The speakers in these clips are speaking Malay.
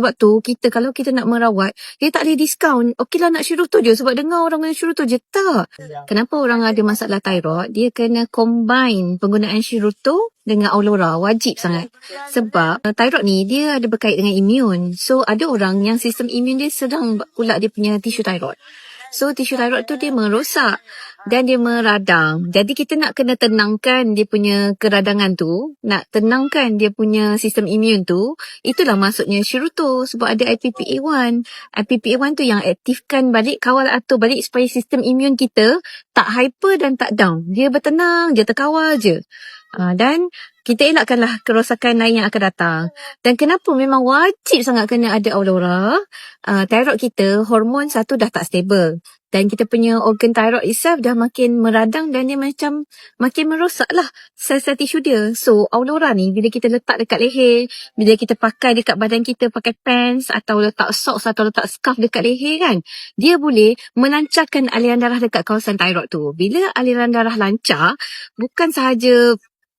Sebab tu, kalau kita nak merawat, kita tak boleh diskaun. Okeylah nak syurutu je sebab dengar orang kena syurutu je. Tak. Kenapa orang ada masalah thyroid? Dia kena combine penggunaan syurutu dengan Aulora. Wajib sangat. Sebab thyroid ni, dia ada berkait dengan imun. So, ada orang yang sistem imun dia sedang pula dia punya tisu thyroid. So, tisu thyroid tu dia merosak dan dia meradang. Jadi, kita nak kena tenangkan dia punya keradangan tu. Nak tenangkan dia punya sistem imun tu. Itulah maksudnya syurutu. Sebab ada IPPA1. IPPA1 tu yang aktifkan balik, kawal atur balik supaya sistem imun kita tak hyper dan tak down. Dia bertenang je, terkawal je. Dan kita elakkanlah kerosakan lain yang akan datang. Dan kenapa memang wajib sangat kena ada Aulora? Thyroid kita, hormon satu dah tak stable. Dan kita punya organ thyroid itself dah makin meradang dan dia macam makin merosak lah sel-sel tisu dia. So, Aulora ni bila kita letak dekat leher, bila kita pakai dekat badan kita, pakai pants atau letak socks atau letak scarf dekat leher kan, dia boleh melancarkan aliran darah dekat kawasan thyroid tu. Bila aliran darah lancar, bukan sahaja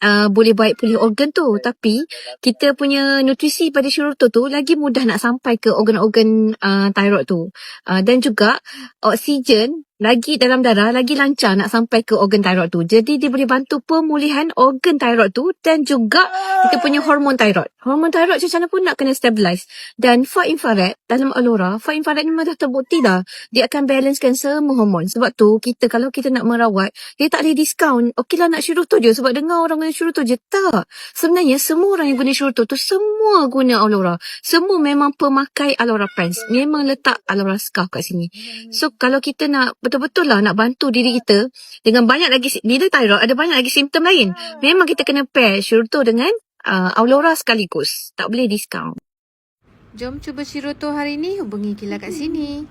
boleh baik pulih organ tu, tapi kita punya nutrisi pada syurutu tu lagi mudah nak sampai ke organ-organ thyroid tu. Dan juga oksigen lagi dalam darah lagi lancar nak sampai ke organ thyroid tu. Jadi dia boleh bantu pemulihan organ thyroid tu dan juga kita punya hormon thyroid. Hormon thyroid macam mana pun nak kena stabilize. Dan far infrared dalam Aulora, far infrared ni memang dah terbukti dah. Dia akan balancekan semua hormon. Sebab tu kalau kita nak merawat, kita tak boleh diskaun. Okeylah nak syurutu je sebab dengar orang guna syurutu je. Tak. Sebenarnya semua orang yang guna syurutu tu semua guna Aulora. Semua memang pemakai Aulora pants. Memang letak Aulora scarf kat sini. So kalau kita nak betul-betul lah nak bantu diri kita dengan banyak lagi, bila thyroid ada banyak lagi simptom lain. Memang kita kena pair syurutu dengan Aulora sekaligus. Tak boleh diskaun. Jom cuba syurutu hari ni, hubungi Kila kat sini.